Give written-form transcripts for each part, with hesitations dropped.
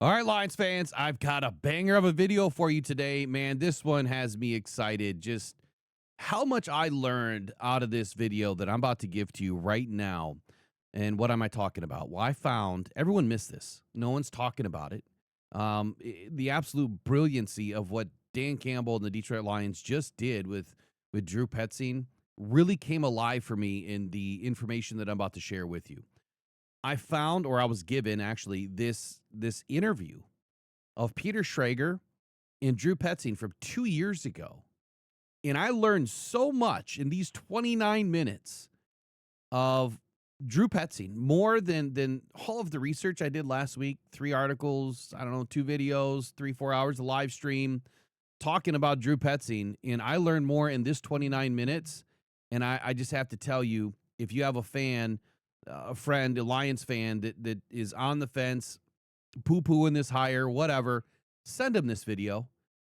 All right, Lions fans, I've got a banger of a video for you today. Man, this one has me excited. Just how much I learned out of this video that I'm about to give to you right now. And what am I talking about? Well, I found everyone missed this. No one's talking about it. The absolute brilliancy of what Dan Campbell and the Detroit Lions just did with Drew Petzing really came alive for me in the information that I'm about to share with you. I found, or I was given actually, this interview of Peter Schrager and Drew Petzing from 2 years ago. And I learned so much in these 29 minutes of Drew Petzing, more than all of the research I did last week. 3 articles, I don't know, 2 videos, 3-4 hours of live stream talking about Drew Petzing. And I learned more in this 29 minutes. And I just have to tell you, if you have a fan, a friend, a Lions fan that is on the fence, poo-pooing this hire, whatever, send them this video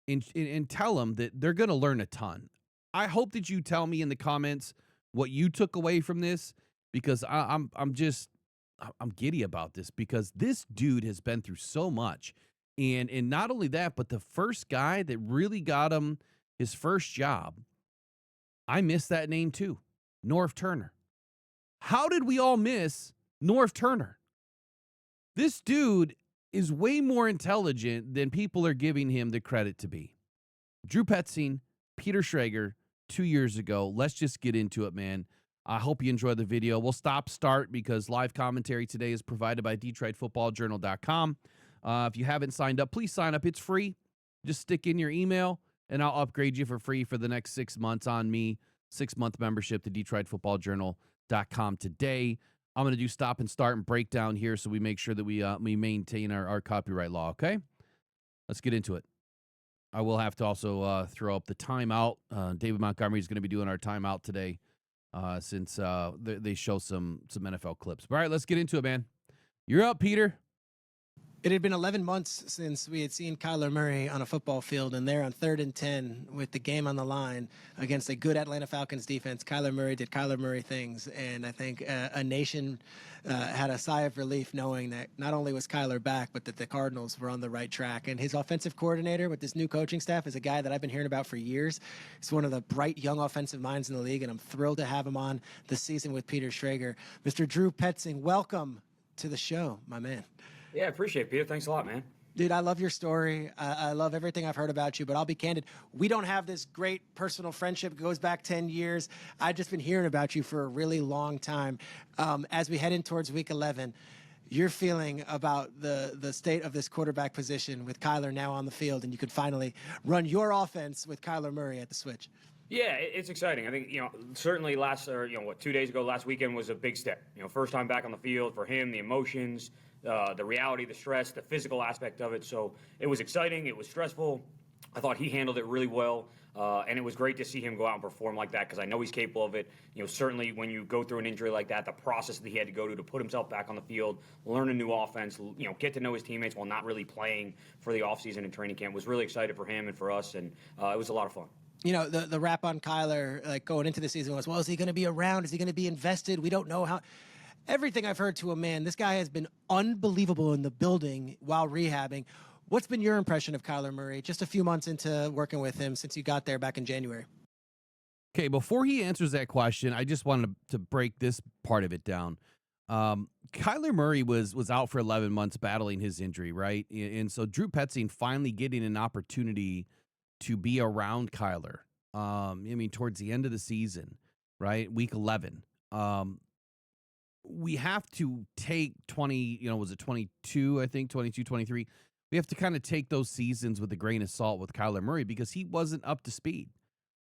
and tell them that they're going to learn a ton. I hope that you tell me in the comments what you took away from this, because I'm giddy about this, because this dude has been through so much. And not only that, but the first guy that really got him his first job, I missed that name too, Norv Turner. How did we all miss Norv Turner? This dude is way more intelligent than people are giving him the credit to be. Drew Petzing, Peter Schrager, 2 years ago. Let's just get into it, man. I hope you enjoy the video. We'll start because live commentary today is provided by DetroitFootballJournal.com. If you haven't signed up, please sign up. It's free. Just stick in your email, and I'll upgrade you for free for the next 6 months on me. 6-month membership to DetroitFootballJournal.com today. I'm going to do stop and start and breakdown here so we make sure that we maintain our copyright law, okay? Let's get into it. I will have to also throw up the timeout. David Montgomery is going to be doing our timeout today since they show some NFL clips. All right, let's get into it, man. You're up, Peter. It had been 11 months since we had seen Kyler Murray on a football field, and there on 3rd and 10 with the game on the line against a good Atlanta Falcons defense, Kyler Murray did Kyler Murray things, and I think a nation had a sigh of relief knowing that not only was Kyler back, but that the Cardinals were on the right track. And his offensive coordinator with this new coaching staff is a guy that I've been hearing about for years. He's one of the bright young offensive minds in the league, and I'm thrilled to have him on this season with Peter Schrager. Mr. Drew Petzing, welcome to the show, my man. Yeah, I appreciate it, Peter. Thanks a lot, man. Dude, I love your story. I love everything I've heard about you, but I'll be candid. We don't have this great personal friendship. It goes back 10 years. I've just been hearing about you for a really long time. As we head in towards week 11, your feeling about the state of this quarterback position with Kyler now on the field, and you could finally run your offense with Kyler Murray at the switch. Yeah, it's exciting. I think, certainly last 2 days ago, last weekend was a big step. First time back on the field for him, the emotions, the reality, the stress, the physical aspect of it. So it was exciting. It was stressful. I thought he handled it really well. And it was great to see him go out and perform like that, because I know he's capable of it. Certainly when you go through an injury like that, the process that he had to go to put himself back on the field, learn a new offense, get to know his teammates while not really playing for the offseason and training camp was really excited for him and for us. And it was a lot of fun. The rap on Kyler, like going into the season was, well, is he going to be around? Is he going to be invested? We don't know how. Everything I've heard to a man, this guy has been unbelievable in the building while rehabbing. What's been your impression of Kyler Murray just a few months into working with him since you got there back in January? Okay, before he answers that question, I just wanted to break this part of it down. Kyler Murray was out for 11 months battling his injury, right? And so Drew Petzing finally getting an opportunity to be around Kyler. Towards the end of the season, right? Week 11. We have to take 22, I think, 22, 23. We have to kind of take those seasons with a grain of salt with Kyler Murray, because he wasn't up to speed,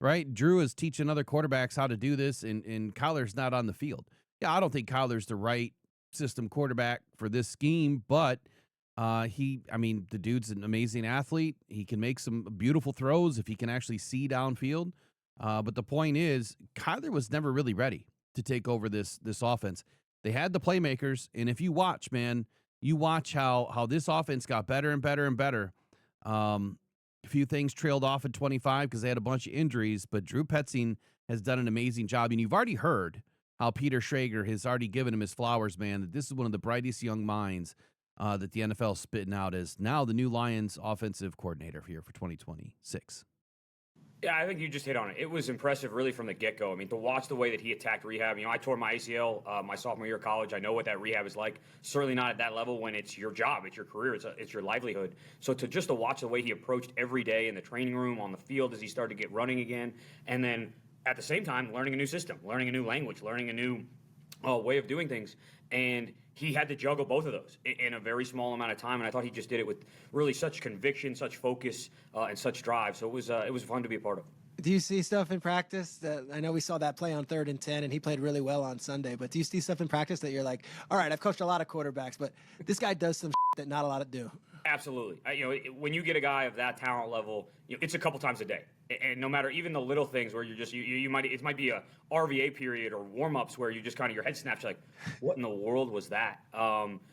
right? Drew is teaching other quarterbacks how to do this, and Kyler's not on the field. Yeah, I don't think Kyler's the right system quarterback for this scheme, but the dude's an amazing athlete. He can make some beautiful throws if he can actually see downfield. But the point is, Kyler was never really ready to take over this offense. They had the playmakers, and if you watch, man, you watch how this offense got better and better and better. A few things trailed off at 25 because they had a bunch of injuries, but Drew Petzing has done an amazing job. And you've already heard how Peter Schrager has already given him his flowers, man, that this is one of the brightest young minds that the NFL is spitting out as now the new Lions offensive coordinator here for 2026. Yeah, I think you just hit on it. It was impressive, really, from the get-go. I mean, to watch the way that he attacked rehab. I tore my ACL my sophomore year of college. I know what that rehab is like. Certainly not at that level when it's your job, it's your career, it's your livelihood. So to watch the way he approached every day in the training room, on the field as he started to get running again, and then at the same time learning a new system, learning a new language, learning a new way of doing things. And he had to juggle both of those in a very small amount of time, and I thought he just did it with really such conviction, such focus, and such drive. So it was fun to be a part of. Do you see stuff in practice that I know we saw that play on 3rd and 10, and he played really well on Sunday? But do you see stuff in practice that you're like, all right, I've coached a lot of quarterbacks, but this guy does some that not a lot of do? Absolutely. When you get a guy of that talent level, it's a couple times a day, and no matter even the little things where you're just you might it might be a RVA period or warm ups where you just kind of your head snaps like, what in the world was that?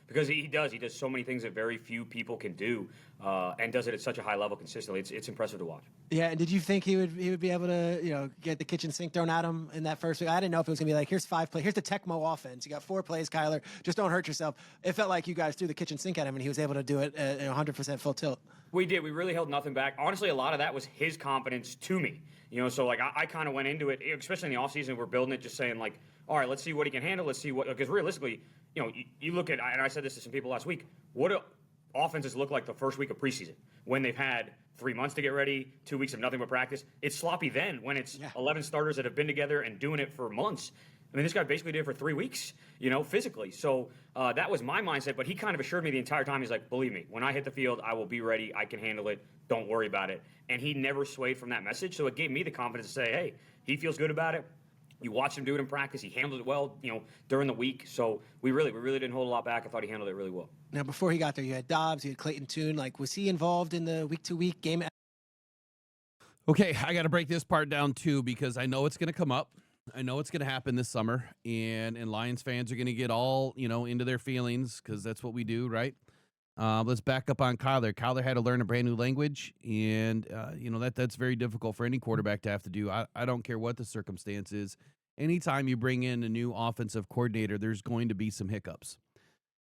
Because he does so many things that very few people can do, and does it at such a high level consistently. It's impressive to watch. Yeah, and did you think he would be able to get the kitchen sink thrown at him in that first week? I didn't know if it was gonna be like, here's 5 plays, here's the Tecmo offense. You got 4 plays, Kyler. Just don't hurt yourself. It felt like you guys threw the kitchen sink at him, and he was able to do it at 100% full tilt. We did. We really held nothing back. Honestly, a lot of that was his confidence to me. So like I kind of went into it, especially in the offseason, we're building it just saying like, all right, let's see what he can handle. Let's see what, because realistically, you look at, and I said this to some people last week, what do offenses look like the first week of preseason when they've had 3 months to get ready, 2 weeks of nothing but practice? It's sloppy then when it's 11 starters that have been together and doing it for months. I mean, this guy basically did it for 3 weeks, physically. So that was my mindset, but he kind of assured me the entire time. He's like, believe me, when I hit the field, I will be ready. I can handle it. Don't worry about it. And he never swayed from that message. So it gave me the confidence to say, hey, he feels good about it. You watched him do it in practice. He handled it well, during the week. So we really didn't hold a lot back. I thought he handled it really well. Now, before he got there, you had Dobbs, you had Clayton Tune. Like, was he involved in the week-to-week game? Okay, I got to break this part down too because I know it's going to come up. I know it's going to happen this summer, and Lions fans are going to get all, into their feelings because that's what we do, right? Let's back up on Kyler. Kyler had to learn a brand new language, and, that's very difficult for any quarterback to have to do. I don't care what the circumstance is. Anytime you bring in a new offensive coordinator, there's going to be some hiccups.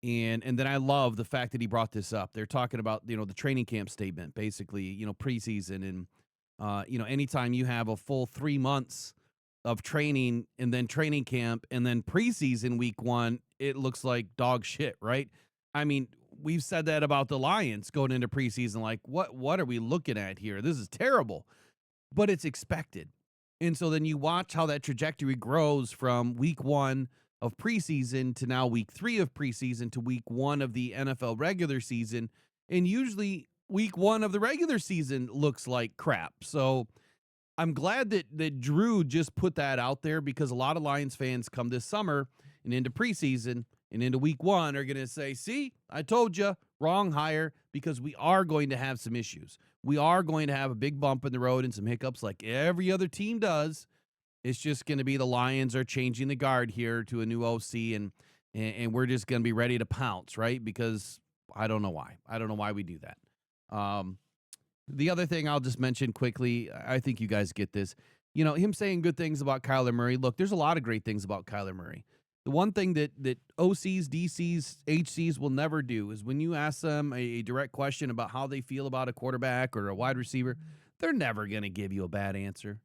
And then I love the fact that he brought this up. They're talking about, the training camp statement, basically, preseason. And, anytime you have a full 3 months of training and then training camp and then preseason week 1, it looks like dog shit, right? I mean, we've said that about the Lions going into preseason. Like, what are we looking at here? This is terrible, but it's expected. And so then you watch how that trajectory grows from week 1 of preseason to now week 3 of preseason to week 1 of the NFL regular season. And usually week 1 of the regular season looks like crap. So I'm glad that Drew just put that out there because a lot of Lions fans come this summer and into preseason and into week 1 are going to say, see, I told you, wrong hire, because we are going to have some issues. We are going to have a big bump in the road and some hiccups like every other team does. It's just going to be the Lions are changing the guard here to a new OC, and we're just going to be ready to pounce, right? Because I don't know why. I don't know why we do that. The other thing I'll just mention quickly, I think you guys get this. Him saying good things about Kyler Murray. Look, there's a lot of great things about Kyler Murray. The one thing that OCs, DCs, HCs will never do is when you ask them a direct question about how they feel about a quarterback or a wide receiver, they're never going to give you a bad answer,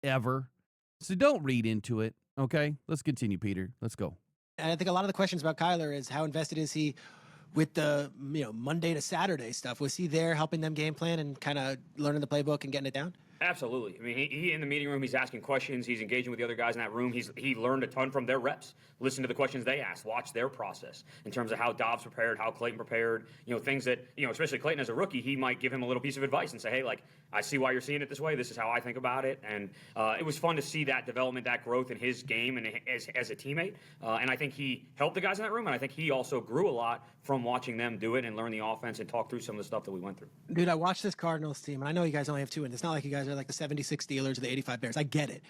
ever. So don't read into it, okay? Let's continue, Peter. Let's go. And I think a lot of the questions about Kyler is how invested is he with the Monday to Saturday stuff? Was he there helping them game plan and kind of learning the playbook and getting it down? Absolutely. I mean, he in the meeting room, he's asking questions. He's engaging with the other guys in that room. He learned a ton from their reps. Listen to the questions they asked. Watch their process in terms of how Dobbs prepared, how Clayton prepared. Things that, especially Clayton as a rookie, he might give him a little piece of advice and say, hey, like, I see why you're seeing it this way. This is how I think about it. And it was fun to see that development, that growth in his game and as a teammate. And I think he helped the guys in that room. And I think he also grew a lot from watching them do it and learn the offense and talk through some of the stuff that we went through. Dude, I watched this Cardinals team, and I know you guys only have 2 wins. It's not like you guys are like the 76 Steelers or the 85 Bears. I get it.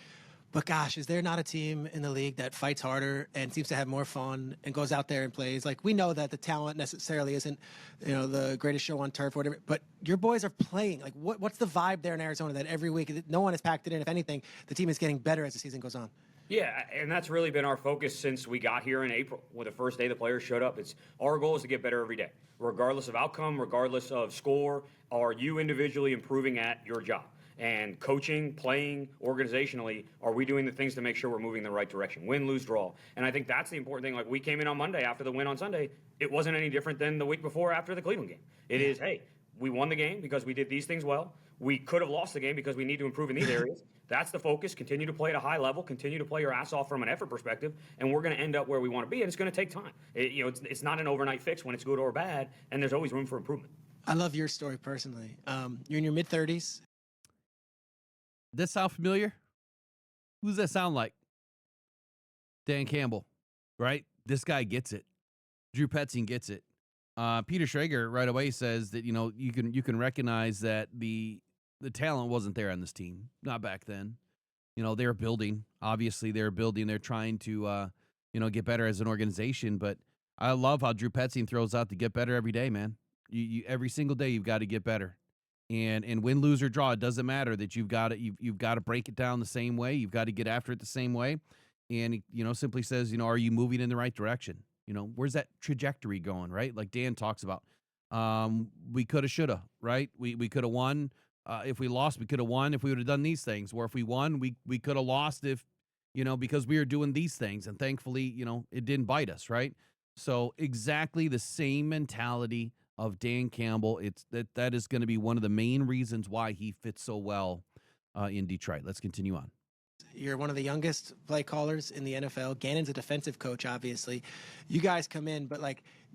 But gosh, is there not a team in the league that fights harder and seems to have more fun and goes out there and plays? Like, we know that the talent necessarily isn't, the greatest show on turf or whatever, but your boys are playing. Like, what's the vibe there in Arizona that every week, no one has packed it in? If anything, the team is getting better as the season goes on. Yeah, and that's really been our focus since we got here in April. When the first day the players showed up, it's our goal is to get better every day, regardless of outcome, regardless of score. Are you individually improving at your job? And coaching, playing, organizationally, are we doing the things to make sure we're moving in the right direction? Win, lose, draw. And I think that's the important thing. Like we came in on Monday after the win on Sunday, it wasn't any different than the week before after the Cleveland game. It is, hey, we won the game because we did these things well. We could have lost the game because we need to improve in these areas. That's the focus. Continue to play at a high level. Continue to play your ass off from an effort perspective, and we're going to end up where we want to be. And it's going to take time. It's not an overnight fix when it's good or bad, and there's always room for improvement. I love your story personally. You're in your mid-30s. This sound familiar? Who's that sound like? Dan Campbell, right? This guy gets it. Drew Petzing gets it. Peter Schrager right away says that you can recognize that the talent wasn't there on this team, not back then. They're building. Obviously, they're building. They're trying to get better as an organization. But I love how Drew Petzing throws out to get better every day, man. You every single day you've got to get better. And win, lose, or draw, it doesn't matter that you've got to break it down the same way. You've got to get after it the same way. And simply says, are you moving in the right direction? Where's that trajectory going, right? Like Dan talks about. We coulda, shoulda, right? We could have won. If we lost, we could have won if we would have done these things. Or if we won, we could have lost if, because we were doing these things. And thankfully, it didn't bite us, right? So exactly the same mentality of Dan Campbell. It's that is going to be one of the main reasons why he fits so well in Detroit. Let's continue on. You're one of the youngest play callers in the NFL. Gannon's a defensive coach, obviously. You guys come in, but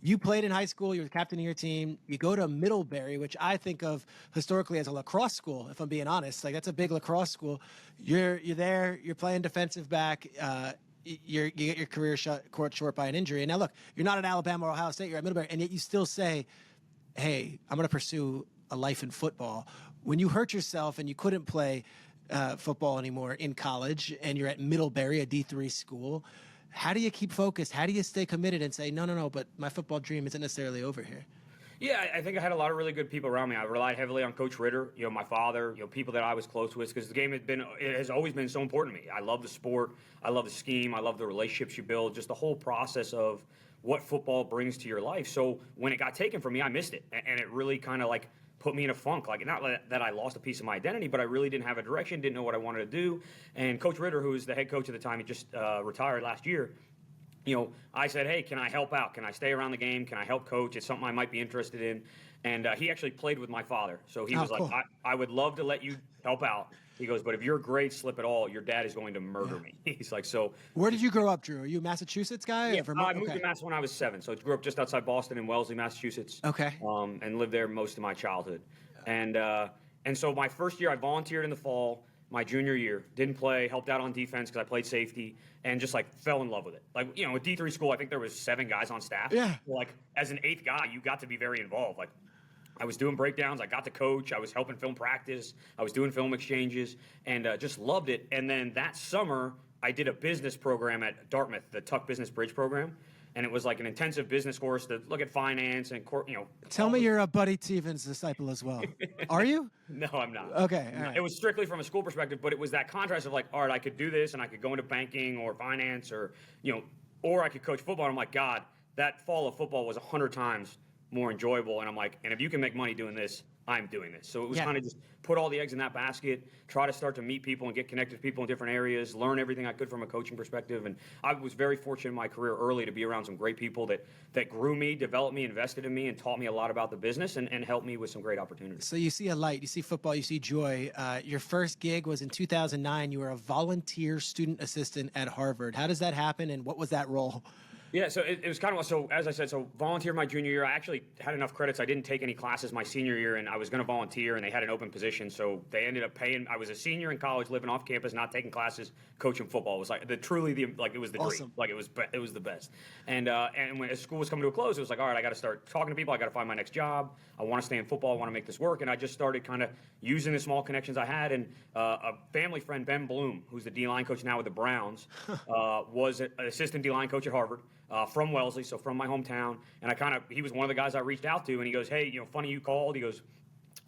you played in high school. You're the captain of your team. You go to Middlebury, which I think of historically as a lacrosse school, if I'm being honest. That's a big lacrosse school. You're there. You're playing defensive back. You get your career cut short by an injury. And now, look, you're not at Alabama or Ohio State. You're at Middlebury, and yet you still say, hey, I'm going to pursue a life in football. When you hurt yourself and you couldn't play football anymore in college and you're at Middlebury, a D3 school, how do you keep focused? How do you stay committed and say, no, but my football dream isn't necessarily over here? Yeah, I think I had a lot of really good people around me. I relied heavily on Coach Ritter, my father, people that I was close with, because the game has always been so important to me. I love the sport. I love the scheme. I love the relationships you build, just the whole process of what football brings to your life. So when it got taken from me, I missed it. And it really kind of put me in a funk. Not that I lost a piece of my identity, but I really didn't have a direction, didn't know what I wanted to do. And Coach Ritter, who was the head coach at the time, he just retired last year. I said, hey, can I help out? Can I stay around the game? Can I help coach? It's something I might be interested in. And he actually played with my father. So he was cool. like, I would love to let you help out. He goes, but if your grades slip at all, your dad is going to murder me. He's like, so. Where did you grow up, Drew? Are you a Massachusetts guy? Yeah, I moved to Mass when I was 7. So I grew up just outside Boston in Wellesley, Massachusetts. Okay. And lived there most of my childhood. And so my first year, I volunteered in the fall. My junior year, didn't play, helped out on defense because I played safety, and just fell in love with it. At D3 school, I think there was 7 guys on staff. Yeah. So, as an 8th guy, you got to be very involved. I was doing breakdowns, I got to coach, I was helping film practice, I was doing film exchanges, and just loved it. And then that summer, I did a business program at Dartmouth, the Tuck Business Bridge program. And it was an intensive business course to look at finance and, Tell me you're a Buddy Stevens disciple as well. Are you? No, I'm not. Okay. All right. It was strictly from a school perspective, but it was that contrast of all right, I could do this and I could go into banking or finance or I could coach football. And I'm like, God, that fall of football was 100 times more enjoyable. And I'm like, and if you can make money doing this, I'm doing this. So it was kind of just put all the eggs in that basket, try to start to meet people and get connected to people in different areas, learn everything I could from a coaching perspective. And I was very fortunate in my career early to be around some great people that grew me, developed me, invested in me, and taught me a lot about the business and helped me with some great opportunities. So you see a light, you see football, you see joy. Your first gig was in 2009. You were a volunteer student assistant at Harvard. How does that happen, and what was that role? Yeah, so it was kind of, so as I said, so volunteer my junior year. I actually had enough credits. I didn't take any classes my senior year, and I was going to volunteer, and they had an open position, so they ended up paying. I was a senior in college, living off campus, not taking classes, coaching football. It was it was the awesome. dream. It was the best. And when school was coming to a close, it was all right, I got to start talking to people. I got to find my next job. I want to stay in football. I want to make this work. And I just started kind of using the small connections I had. And a family friend, Ben Bloom, who's the D-line coach now with the Browns, was an assistant D-line coach at Harvard. From Wellesley, so from my hometown, and he was one of the guys I reached out to, and he goes, hey, funny you called. He goes,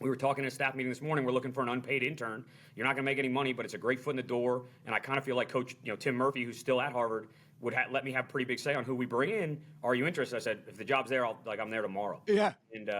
we were talking in a staff meeting this morning. We're looking for an unpaid intern. You're not going to make any money, but it's a great foot in the door. And I kind of feel like Coach, Tim Murphy, who's still at Harvard, would let me have pretty big say on who we bring in. Are you interested? I said, if the job's there, I'm there tomorrow. Yeah. And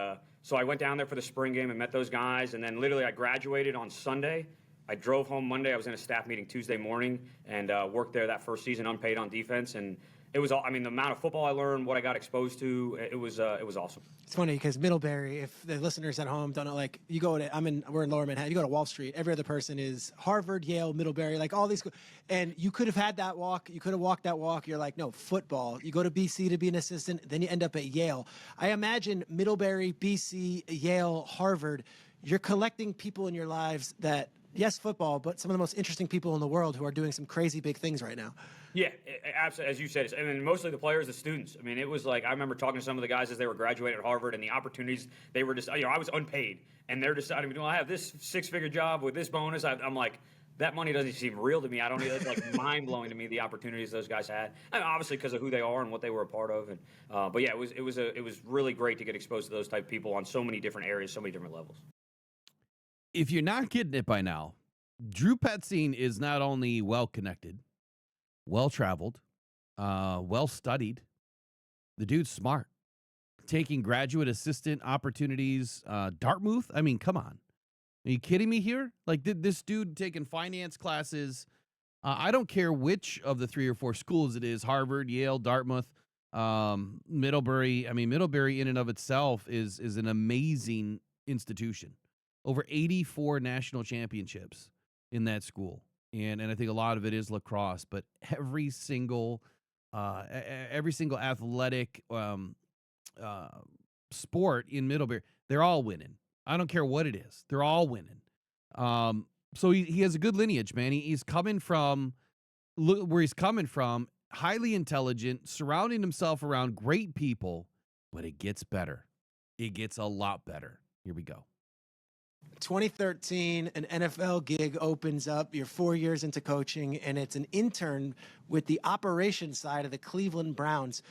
so I went down there for the spring game and met those guys. And then literally I graduated on Sunday. I drove home Monday. I was in a staff meeting Tuesday morning and worked there that first season unpaid on defense. And it was all, I mean, the amount of football I learned, what I got exposed to, it was awesome. It's funny because Middlebury, if the listeners at home don't know, like you go to, we're in Lower Manhattan, you go to Wall Street, every other person is Harvard, Yale, Middlebury, like all these, and you could have had that walk, you could have walked that walk. You're like, no, football. You go to BC to be an assistant, then you end up at Yale. I imagine Middlebury, BC, Yale, Harvard, you're collecting people in your lives that, yes, football, but some of the most interesting people in the world who are doing some crazy big things right now. Yeah, absolutely. As you said, I mean, mostly the players, the students. I mean, it was like I remember talking to some of the guys as they were graduating at Harvard, and the opportunities they were just, I was unpaid, and they're deciding, I have this 6-figure job with this bonus. I'm like, that money doesn't seem real to me. I don't need it's like mind blowing to me the opportunities those guys had. I mean, obviously because of who they are and what they were a part of. And but yeah, it was really great to get exposed to those type of people on so many different areas, so many different levels. If you're not getting it by now, Drew Petzing is not only well connected, well traveled, well studied. The dude's smart. Taking graduate assistant opportunities, Dartmouth. I mean, come on. Are you kidding me here? Like this dude taking finance classes. I don't care which of the 3 or 4 schools it is, Harvard, Yale, Dartmouth, Middlebury. I mean, Middlebury in and of itself is an amazing institution. Over 84 national championships in that school. And I think a lot of it is lacrosse, but every single athletic sport in Middlebury, they're all winning. I don't care what it is. They're all winning. So he has a good lineage, man. He's coming from where he's coming from, highly intelligent, surrounding himself around great people, but it gets better. It gets a lot better. Here we go. 2013, an NFL gig opens up. You're 4 years into coaching, and it's an intern with the operations side of the Cleveland Browns.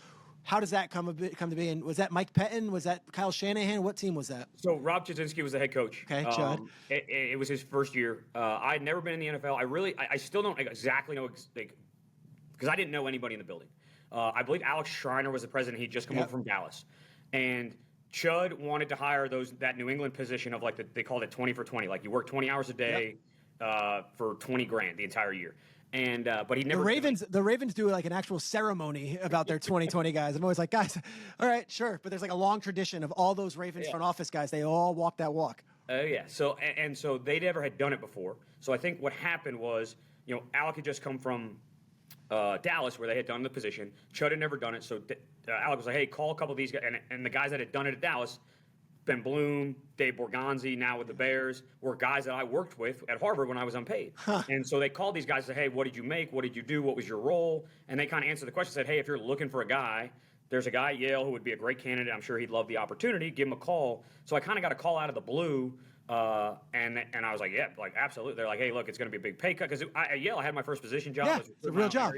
How does that come to be? And was that Mike Pettin? Was that Kyle Shanahan? What team was that? So Rob Chudzinski was the head coach. Okay, Chud. It was his first year. I'd never been in the NFL. I still don't exactly know, because I didn't know anybody in the building. I believe Alex Schreiner was the president. He'd just come over from Dallas. And Chud wanted to hire that New England position of they called it 20 for 20. Like you work 20 hours a day for $20,000 the entire year. And but he never. The Ravens do like an actual ceremony about their 2020 guys. I'm always like, guys, all right, sure, but there's like a long tradition of all those Ravens front office guys. They all walk that walk. Yeah. So and so they never had done it before. So I think what happened was, Alec had just come from Dallas where they had done the position. Chud had never done it. So Alec was like, hey, call a couple of these guys. And the guys that had done it at Dallas, Ben Bloom, Dave Borgonzi, now with the Bears, were guys that I worked with at Harvard when I was unpaid. And so they called these guys and said, hey, what did you make? What did you do? What was your role? And they kind of answered the question, said, hey, if you're looking for a guy, there's a guy at Yale who would be a great candidate. I'm sure he'd love the opportunity. Give him a call. So I kind of got a call out of the blue. And I was like, yeah, like absolutely. They're like, hey, look, it's going to be a big pay cut. Because at Yale, I had my first position job. Yeah, it's a real job.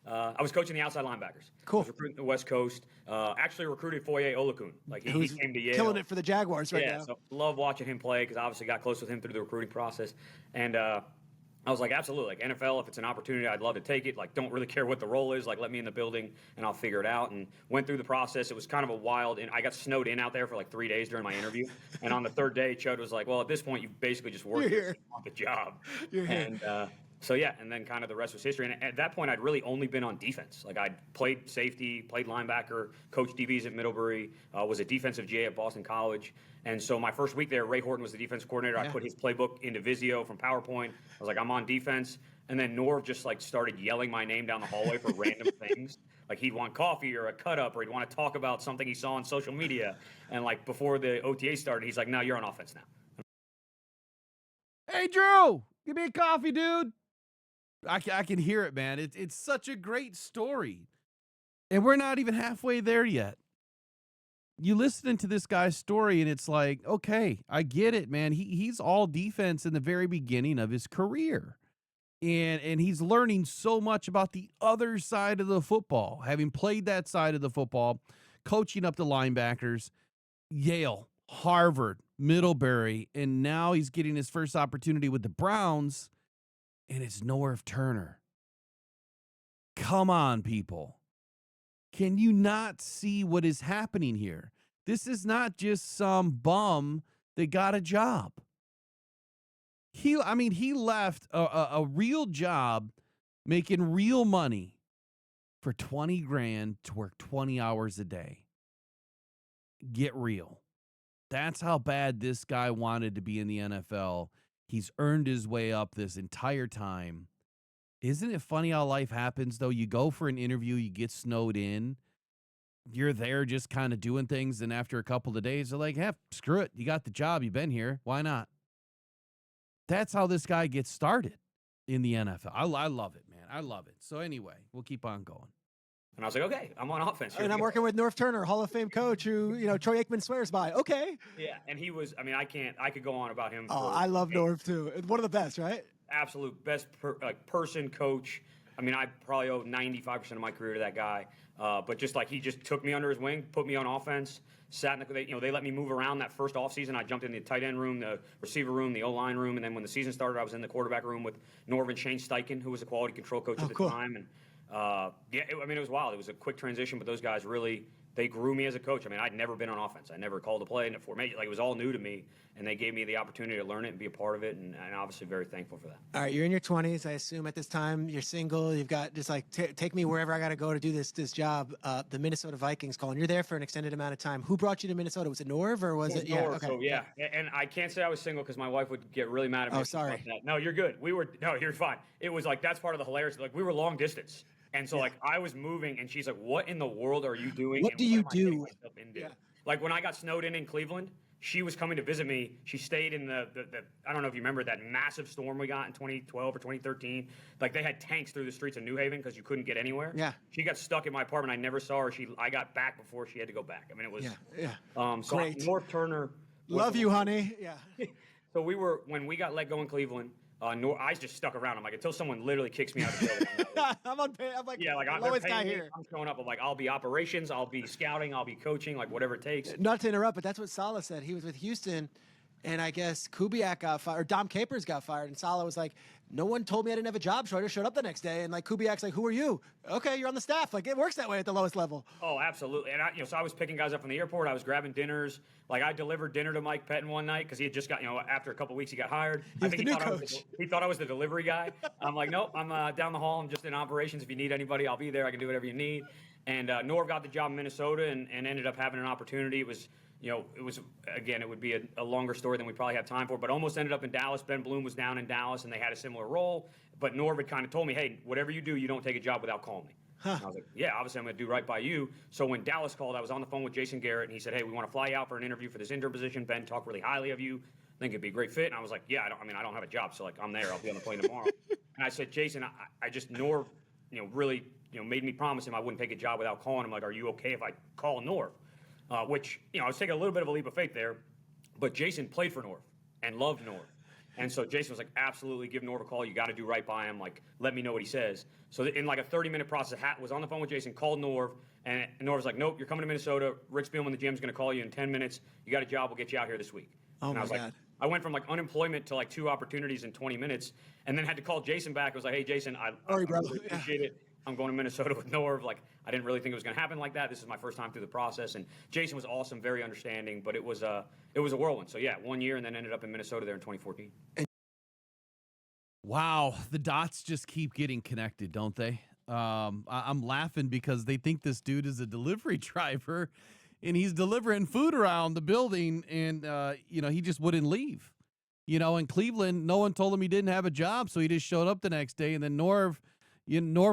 I was coaching the outside linebackers. Cool. I was recruiting the West Coast. Actually recruited Foye Olakun. Like he came to Yale. Killing it for the Jaguars right now. Yeah, so love watching him play because I obviously got close with him through the recruiting process. And I was like, absolutely. Like NFL, if it's an opportunity, I'd love to take it. Like, don't really care what the role is. Like, let me in the building and I'll figure it out. And went through the process. It was kind of a wild, and I got snowed in out there for like 3 days during my interview. And on the third day, Chud was like, well, at this point, you basically just worked on the job. You're here. And so, yeah, and then kind of the rest was history. And at that point, I'd really only been on defense. Like, I'd played safety, played linebacker, coached DBs at Middlebury, was a defensive GA at Boston College. And so my first week there, Ray Horton was the defensive coordinator. I put his playbook into Visio from PowerPoint. I was like, I'm on defense. And then Norv just, started yelling my name down the hallway for random things. Like, he'd want coffee or a cut-up, or he'd want to talk about something he saw on social media. And, before the OTA started, he's like, no, you're on offense now. Hey, Drew, give me a coffee, dude. I can hear it, man. It's such a great story. And we're not even halfway there yet. You listening to this guy's story, and it's like, okay, I get it, man. He's all defense in the very beginning of his career. And he's learning so much about the other side of the football, having played that side of the football, coaching up the linebackers, Yale, Harvard, Middlebury, and now he's getting his first opportunity with the Browns, and it's Norv Turner. Come on, people. Can you not see what is happening here? This is not just some bum that got a job. He left a real job making real money for 20 grand to work 20 hours a day. Get real. That's how bad this guy wanted to be in the NFL. He's earned his way up this entire time. Isn't it funny how life happens, though? You go for an interview, you get snowed in, you're there just kind of doing things, and after a couple of days, they're like, screw it. You got the job. You've been here. Why not? That's how this guy gets started in the NFL. I love it, man. I love it. So anyway, we'll keep on going. And I was like, okay, I'm on offense. And I'm working with Norv Turner, Hall of Fame coach, who Troy Aikman swears by. Okay. Yeah, and he was. I mean, I could go on about him. Oh, I love Norv too. One of the best, right? Absolute best person, coach. I mean, I probably owe 95% of my career to that guy. But just like he just took me under his wing, put me on offense, sat in they let me move around that first offseason. I jumped in the tight end room, the receiver room, the O-line room, and then when the season started, I was in the quarterback room with Norv and Shane Steichen, who was a quality control coach at the time. And it was wild. It was a quick transition, but those guys really, they grew me as a coach. I mean, I'd never been on offense. I never called a play in a formation. Like, it was all new to me, and they gave me the opportunity to learn it and be a part of it, and obviously very thankful for that. All right, you're in your 20s. I assume at this time you're single. You've got just like, take me wherever I got to go to do this job. The Minnesota Vikings calling. You're there for an extended amount of time. Who brought you to Minnesota? Was it Norv or was it? Norv, Yeah, okay. so, yeah. And I can't say I was single because my wife would get really mad at me. Oh, sorry. About that. No, you're good. No, you're fine. It was like, that's part of the hilarious. Like, we were long distance. And so, like, I was moving, and she's like, what in the world are you doing? What do you do? Yeah. Like, when I got snowed in Cleveland, she was coming to visit me. She stayed in the I don't know if you remember that massive storm we got in 2012 or 2013. Like, they had tanks through the streets of New Haven because you couldn't get anywhere. Yeah. She got stuck in my apartment. I never saw her. I got back before she had to go back. I mean, it was So Great. Norv Turner. Love you, honey. Yeah. So when we got let go in Cleveland, I just stuck around. I'm like, until someone literally kicks me out of the building. I'm like, yeah, like, the I'm lowest guy here. I'm showing up. I'm like, I'll be operations, I'll be scouting, I'll be coaching, like whatever it takes. Not to interrupt, but that's what Saleh said. He was with Houston, and I guess Kubiak got fired, or Dom Capers got fired, and Saleh was like, no one told me I didn't have a job, so I just showed up the next day. And like Kubiak's like, who are you? Okay, you're on the staff. Like, it works that way at the lowest level. Oh, absolutely. And so I was picking guys up from the airport. I was grabbing dinners. Like, I delivered dinner to Mike Pettin one night because he had just got, after a couple weeks he got hired. He thought I was the delivery guy. I'm like, nope, I'm down the hall. I'm just in operations. If you need anybody, I'll be there. I can do whatever you need. And Norv got the job in Minnesota and ended up having an opportunity. It was, again, it would be a longer story than we probably have time for, but almost ended up in Dallas. Ben Bloom was down in Dallas, and they had a similar role. But Norv had kind of told me, hey, whatever you do, you don't take a job without calling me. And I was like, yeah, obviously I'm going to do right by you. So when Dallas called, I was on the phone with Jason Garrett, and he said, hey, we want to fly you out for an interview for this intern position. Ben talked really highly of you. I think it'd be a great fit. And I was like, yeah, I don't have a job, so like I'm there. I'll be on the plane tomorrow. And I said, Jason, I just Norv, really, made me promise him I wouldn't take a job without calling him. Like, are you okay if I call Norv? Which, I was taking a little bit of a leap of faith there, but Jason played for Norv and loved Norv. And so Jason was like, absolutely, give Norv a call. You got to do right by him. Like, let me know what he says. So in like a 30-minute process, was on the phone with Jason, called Norv, and Norv was like, nope, you're coming to Minnesota. Rick Spielman, the GM's going to call you in 10 minutes. You got a job. We'll get you out here this week. Oh, and my I was God. like, I went from like unemployment to like 2 opportunities in 20 minutes, and then had to call Jason back. I was like, hey, Jason, I really appreciate it. I'm going to Minnesota with Norv. Like, I didn't really think it was going to happen like that. This is my first time through the process. And Jason was awesome, very understanding, but it was a whirlwind. So, yeah, 1 year, and then ended up in Minnesota there in 2014. Wow, the dots just keep getting connected, don't they? I'm laughing because they think this dude is a delivery driver, and he's delivering food around the building, and, he just wouldn't leave. In Cleveland, no one told him he didn't have a job, so he just showed up the next day, and then Norv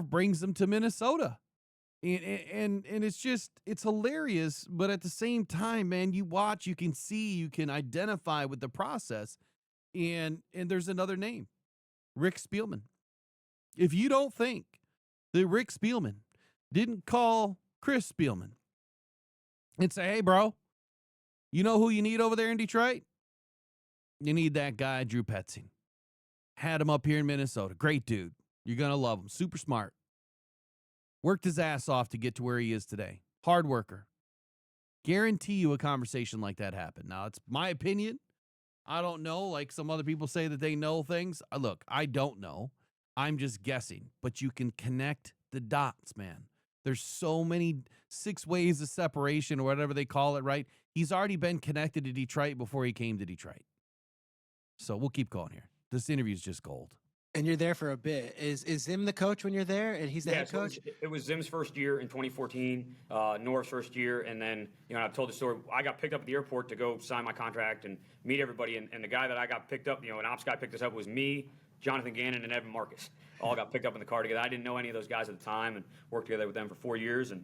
brings him to Minnesota. And it's hilarious, but at the same time, man, you watch, you can see, you can identify with the process, and there's another name, Rick Spielman. If you don't think that Rick Spielman didn't call Chris Spielman and say, hey, bro, you know who you need over there in Detroit? You need that guy, Drew Petzing. Had him up here in Minnesota. Great dude. You're going to love him. Super smart. Worked his ass off to get to where he is today. Hard worker. Guarantee you a conversation like that happened. Now, it's my opinion. I don't know. Like some other people say that they know things. Look, I don't know. I'm just guessing. But you can connect the dots, man. There's so many 6 ways of separation or whatever they call it, right? He's already been connected to Detroit before he came to Detroit. So we'll keep going here. This interview is just gold. And you're there for a bit. Is Zim the coach when you're there, and he's the head coach? It was Zim's first year in 2014, Norv's first year, and then I've told the story. I got picked up at the airport to go sign my contract and meet everybody, and the guy that I got picked up, an ops guy picked us up was me, Jonathan Gannon, and Evan Marcus. All got picked up in the car together. I didn't know any of those guys at the time, and worked together with them for 4 years, and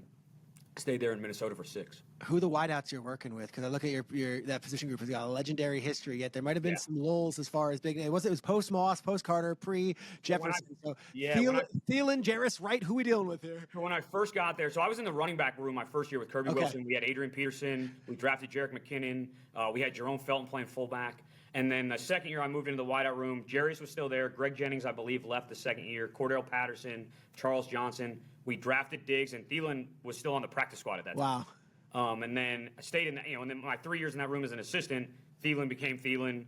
stayed there in Minnesota for 6. Who are the wideouts you're working with? Because I look at your that position group has got a legendary history. Yet there might have been some lulls as far as big. It was post Moss, post Carter, pre Jefferson. Thielen, Jarris, Wright. Who we dealing with here? When I first got there, so I was in the running back room my first year with Kirby Wilson. We had Adrian Peterson. We drafted Jerick McKinnon. We had Jerome Felton playing fullback. And then the second year I moved into the wideout room. Jarris was still there. Greg Jennings, I believe, left the second year. Cordell Patterson, Charles Johnson. We drafted Diggs, and Thielen was still on the practice squad at that time. Wow. And then I stayed in that, and then my 3 years in that room as an assistant, Thielen became Thielen.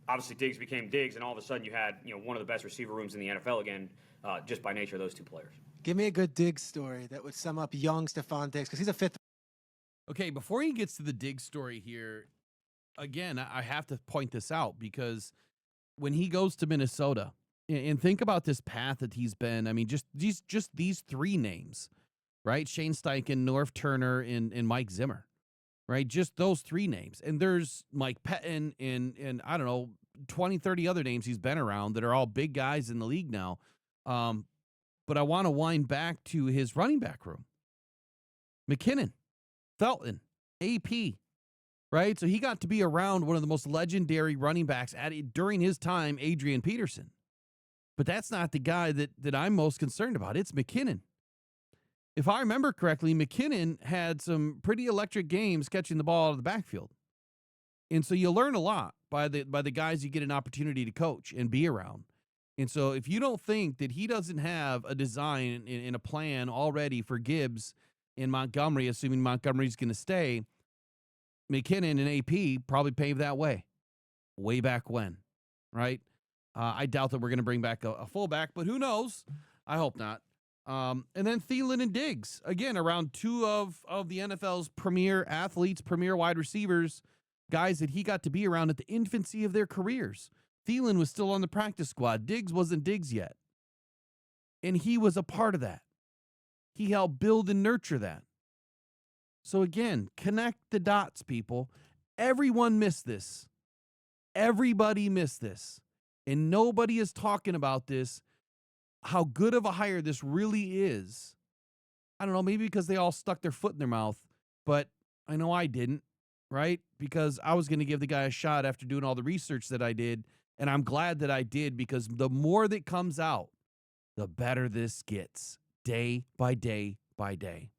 Obviously, Diggs became Diggs, and all of a sudden you had, one of the best receiver rooms in the NFL again, just by nature of those 2 players. Give me a good Diggs story that would sum up young Stephon Diggs, because he's a 5th. Okay, before he gets to the Diggs story here, again, I have to point this out because when he goes to Minnesota, and think about this path that he's been. I mean, just these 3 names, right? Shane Steichen, Norv Turner, and Mike Zimmer, right? Just those 3 names. And there's Mike Pettin and I don't know, 20, 30 other names he's been around that are all big guys in the league now. But I want to wind back to his running back room. McKinnon, Felton, AP, right? So he got to be around one of the most legendary running backs during his time, Adrian Peterson. But that's not the guy that I'm most concerned about. It's McKinnon. If I remember correctly, McKinnon had some pretty electric games catching the ball out of the backfield. And so you learn a lot by the guys you get an opportunity to coach and be around. And so if you don't think that he doesn't have a design and a plan already for Gibbs in Montgomery, assuming Montgomery's going to stay, McKinnon and AP probably paved that way back when, right? I doubt that we're going to bring back a fullback, but who knows? I hope not. And then Thielen and Diggs, again, around 2 of the NFL's premier athletes, premier wide receivers, guys that he got to be around at the infancy of their careers. Thielen was still on the practice squad. Diggs wasn't Diggs yet. And he was a part of that. He helped build and nurture that. So again, connect the dots, people. Everyone missed this. Everybody missed this. And nobody is talking about this, how good of a hire this really is. I don't know, maybe because they all stuck their foot in their mouth, but I know I didn't, right? Because I was going to give the guy a shot after doing all the research that I did, and I'm glad that I did, because the more that comes out, the better this gets, day by day by day.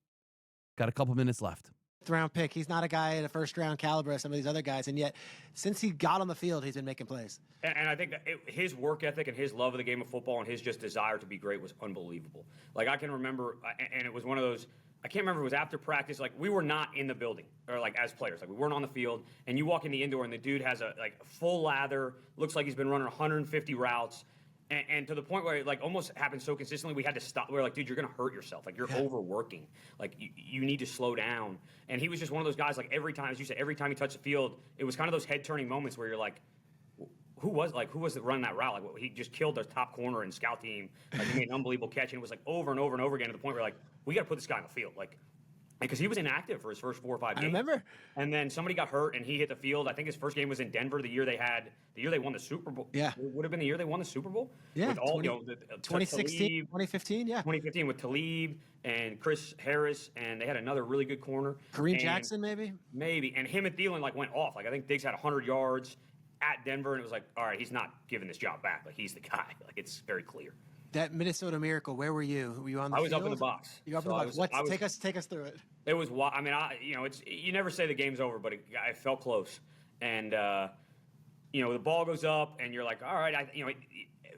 Got a couple minutes left. Round pick. He's not a guy at a first round caliber of some of these other guys, and yet since he got on the field, he's been making plays. And I think that his work ethic and his love of the game of football and his just desire to be great was unbelievable. Like, I can remember, and it was one of those, I can't remember if it was after practice, like we were not in the building, or like as players, like we weren't on the field, and you walk in the indoor and the dude has a full lather, looks like he's been running 150 routes. And to the point where it like almost happened so consistently, we had to stop. We were like, dude, you're going to hurt yourself. Like, you're overworking. Like, you need to slow down. And he was just one of those guys, like, every time, as you said, every time he touched the field, it was kind of those head-turning moments where you're like, who was running that route? Like, he just killed the top corner and scout team. Like, he made an unbelievable catch. And it was like over and over and over again to the point where, like, we got to put this guy on the field. Like, because he was inactive for his first 4 or 5 games. I remember. And then somebody got hurt, and he hit the field. I think his first game was in Denver the year they won the Super Bowl. Yeah. It would have been the year they won the Super Bowl. Yeah. With all, 2016, 2015, yeah. 2015 with Talib and Chris Harris, and they had another really good corner. Kareem Jackson, maybe? Maybe. And him and Thielen, like, went off. Like, I think Diggs had 100 yards at Denver, and it was like, all right, he's not giving this job back. Like, he's the guy. Like, it's very clear. That Minnesota Miracle, where were you? Were you on the field? I was field? up in the box. You were up in the box. Take us through it. It was, I mean, it's, you never say the game's over, but it felt close. And, the ball goes up, and you're like, all right,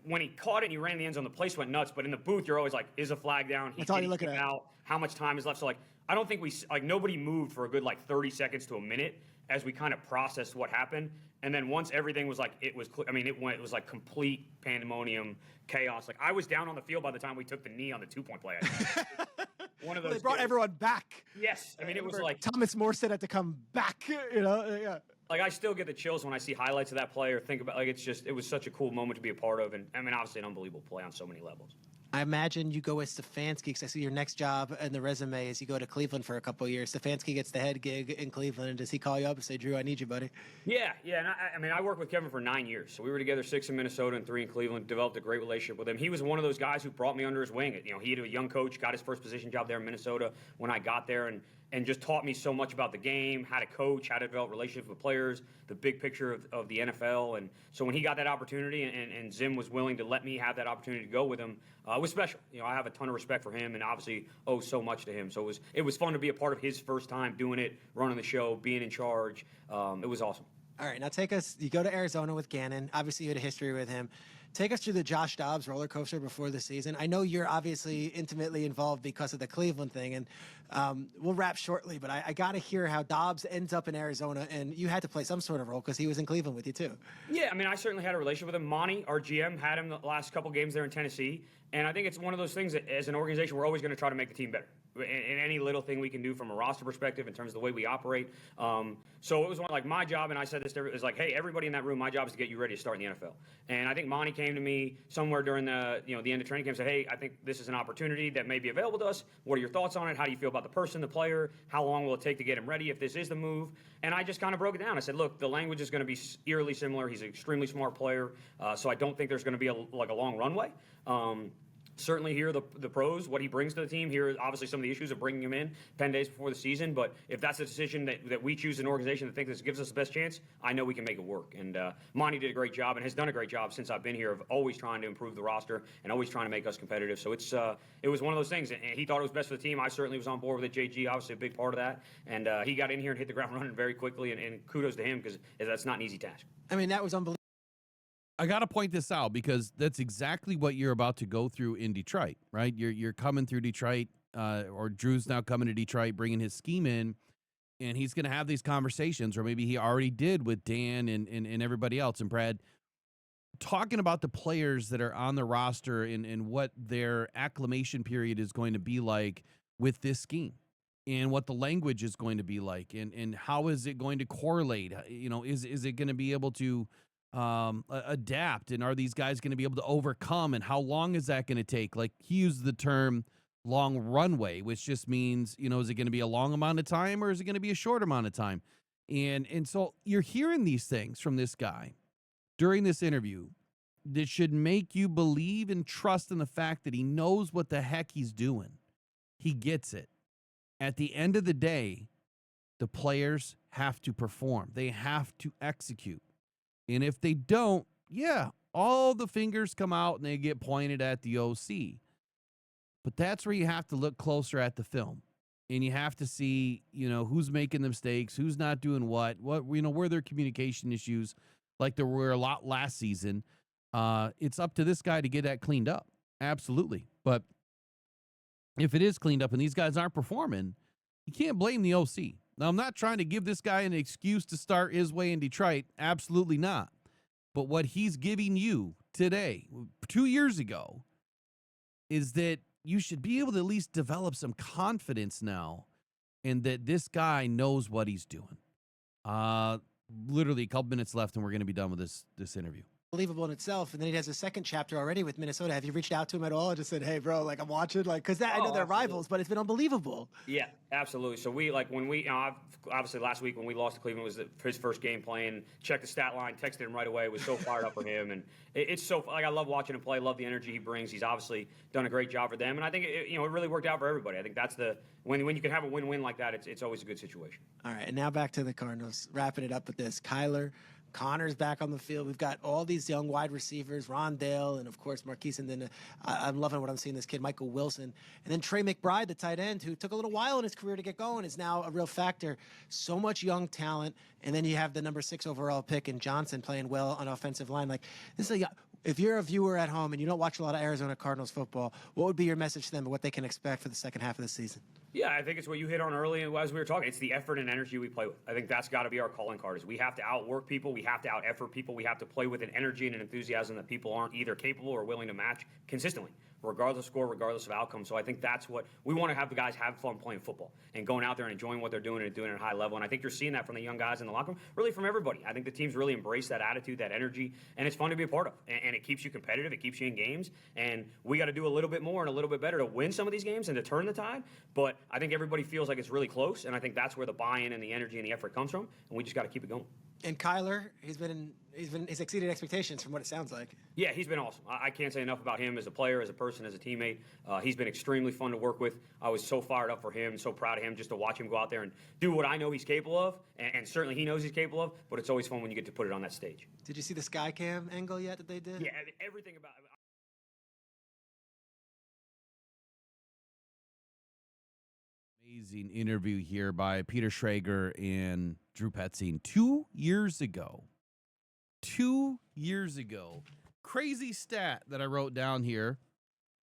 when he caught it and he ran the end zone, the place went nuts. But in the booth, you're always like, is a flag down? That's all you're looking at. Out. How much time is left? So, like, I don't think nobody moved for a good like 30 seconds to a minute as we kind of processed what happened. And then once everything was like, it was like complete pandemonium, chaos. Like I was down on the field by the time we took the knee on the 2-point play. One of those. They brought everyone back. Yes. I mean, it was like Thomas Morstead had to come back, yeah. Like I still get the chills when I see highlights of that play or think about, like, it was such a cool moment to be a part of. And I mean, obviously an unbelievable play on so many levels. I imagine you go with Stefanski because I see your next job in the resume is you go to Cleveland for a couple of years. Stefanski gets the head gig in Cleveland. And does he call you up and say, Drew, I need you, buddy? Yeah. And I mean, I worked with Kevin for 9 years. So we were together 6 in Minnesota and 3 in Cleveland, developed a great relationship with him. He was one of those guys who brought me under his wing. He had a young coach, got his first position job there in Minnesota when I got there, and just taught me so much about the game, how to coach, how to develop relationships with players, the big picture of the NFL. And so when he got that opportunity and Zim was willing to let me have that opportunity to go with him, it was special. I have a ton of respect for him and obviously owe so much to him. So it was fun to be a part of his first time doing it, running the show, being in charge. It was awesome. All right, now you go to Arizona with Gannon. Obviously, you had a history with him. Take us through the Josh Dobbs roller coaster before the season. I know you're obviously intimately involved because of the Cleveland thing, and we'll wrap shortly, but I got to hear how Dobbs ends up in Arizona, and you had to play some sort of role because he was in Cleveland with you, too. Yeah, I mean, I certainly had a relationship with him. Monty, our GM, had him the last couple games there in Tennessee, and I think it's one of those things that as an organization, we're always going to try to make the team better. In any little thing we can do from a roster perspective in terms of the way we operate. So it was my job, and I said this to everybody, hey, everybody in that room, my job is to get you ready to start in the NFL. And I think Monty came to me somewhere during the end of training camp and said, hey, I think this is an opportunity that may be available to us. What are your thoughts on it? How do you feel about the person, the player? How long will it take to get him ready if this is the move? And I just kind of broke it down. I said, look, the language is going to be eerily similar. He's an extremely smart player, so I don't think there's going to be a long runway. Certainly hear the pros, what he brings to the team. Here, obviously, some of the issues of bringing him in 10 days before the season. But if that's a decision that we choose an organization that thinks this gives us the best chance, I know we can make it work. And Monty did a great job and has done a great job since I've been here of always trying to improve the roster and always trying to make us competitive. So it was one of those things. And he thought it was best for the team. I certainly was on board with it. JG, obviously, a big part of that. And he got in here and hit the ground running very quickly. And kudos to him because that's not an easy task. I mean, that was unbelievable. I got to point this out because that's exactly what you're about to go through in Detroit, right? You're coming through Detroit, or Drew's now coming to Detroit, bringing his scheme in, and he's going to have these conversations, or maybe he already did with Dan and everybody else, and Brad, talking about the players that are on the roster and what their acclimation period is going to be like with this scheme and what the language is going to be like and how is it going to correlate? Is it going to be able to adapt, and are these guys going to be able to overcome, and how long is that going to take? Like, he used the term long runway, which just means, is it going to be a long amount of time or is it going to be a short amount of time? And so you're hearing these things from this guy during this interview that should make you believe and trust in the fact that he knows what the heck he's doing. He gets it. At the end of the day, the players have to perform. They have to execute. And if they don't, all the fingers come out and they get pointed at the OC. But that's where you have to look closer at the film. And you have to see, who's making the mistakes, who's not doing what, where their communication issues, like there were a lot last season. It's up to this guy to get that cleaned up. Absolutely. But if it is cleaned up and these guys aren't performing, you can't blame the OC. Now, I'm not trying to give this guy an excuse to start his way in Detroit. Absolutely not. But what he's giving you today, 2 years ago, is that you should be able to at least develop some confidence now and that this guy knows what he's doing. Literally a couple minutes left and we're going to be done with this interview. Believable in itself, and then he has a second chapter already with Minnesota. Have you reached out to him at all and just said, hey bro, I'm watching, because I know they're rivals, but it's been unbelievable? Yeah, absolutely. So obviously last week when we lost to Cleveland was his first game playing, checked the stat line, texted him right away, was so fired up for him, and it's so, I love watching him play, love the energy he brings. He's obviously done a great job for them, and I think it really worked out for everybody. I think that's when you can have a win-win like that, it's always a good situation. All right, and now back to the Cardinals, wrapping it up with this. Kyler Connor's back on the field. We've got all these young wide receivers, Rondale, and of course Marquise, and then I'm loving what I'm seeing this kid, Michael Wilson. And then Trey McBride, the tight end, who took a little while in his career to get going, is now a real factor. So much young talent. And then you have the number 6 overall pick in Johnson playing well on offensive line. If you're a viewer at home and you don't watch a lot of Arizona Cardinals football, what would be your message to them of what they can expect for the second half of the season? Yeah, I think it's what you hit on early as we were talking. It's the effort and energy we play with. I think that's got to be our calling card. Is we have to outwork people, we have to out effort people, we have to play with an energy and an enthusiasm that people aren't either capable or willing to match consistently, regardless of score, regardless of outcome. So I think that's what we want to have the guys have fun playing football and going out there and enjoying what they're doing and doing it at a high level. And I think you're seeing that from the young guys in the locker room, really from everybody. I think the teams really embrace that attitude, that energy, and it's fun to be a part of. And it keeps you competitive, it keeps you in games. And we got to do a little bit more and a little bit better to win some of these games and to turn the tide. But I think everybody feels like it's really close, and I think that's where the buy-in and the energy and the effort comes from, and we just got to keep it going. And Kyler, he's exceeded expectations from what it sounds like. Yeah, he's been awesome. I can't say enough about him as a player, as a person, as a teammate. He's been extremely fun to work with. I was so fired up for him, so proud of him just to watch him go out there and do what I know he's capable of, and certainly he knows he's capable of, but it's always fun when you get to put it on that stage. Did you see the sky cam angle yet that they did? Yeah, everything about it. Amazing interview here by Peter Schrager and Drew Petzing 2 years ago. 2 years ago. Crazy stat that I wrote down here.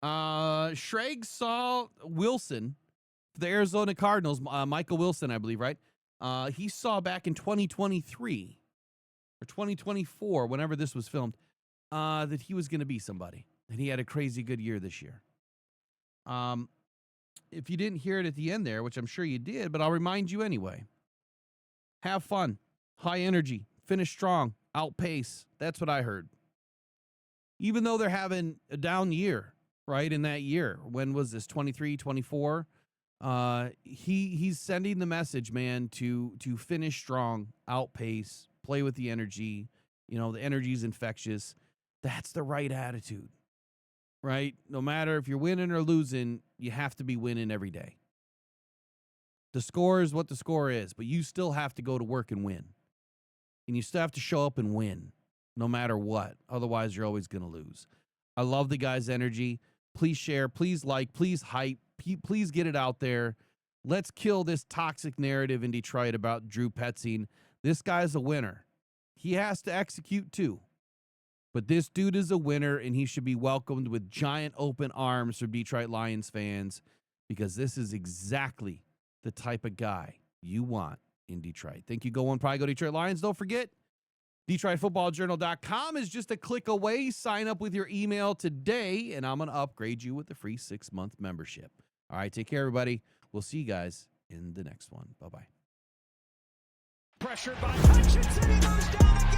Schrag saw Wilson, the Arizona Cardinals, Michael Wilson, I believe, right? He saw back in 2023 or 2024, whenever this was filmed, that he was going to be somebody. And he had a crazy good year this year. If you didn't hear it at the end there, which I'm sure you did, but I'll remind you anyway. Have fun, high energy, finish strong, outpace. That's what I heard. Even though they're having a down year, right, in that year. When was this, 23, 24? He's sending the message, man, to finish strong, outpace, play with the energy. You know, the energy is infectious. That's the right attitude. Right? No matter if you're winning or losing, you have to be winning every day. The score is what the score is, but you still have to go to work and win. And you still have to show up and win, no matter what. Otherwise, you're always going to lose. I love the guy's energy. Please share, please like, please hype, please get it out there. Let's kill this toxic narrative in Detroit about Drew Petzing. This guy's a winner. He has to execute too. But this dude is a winner, and he should be welcomed with giant open arms from Detroit Lions fans, because this is exactly the type of guy you want in Detroit. Think you go on Pride, go Detroit Lions. Don't forget, DetroitFootballJournal.com is just a click away. Sign up with your email today, and I'm going to upgrade you with a free 6-month membership. All right, take care, everybody. We'll see you guys in the next one. Bye-bye. Pressured by Hutchinson, he goes down.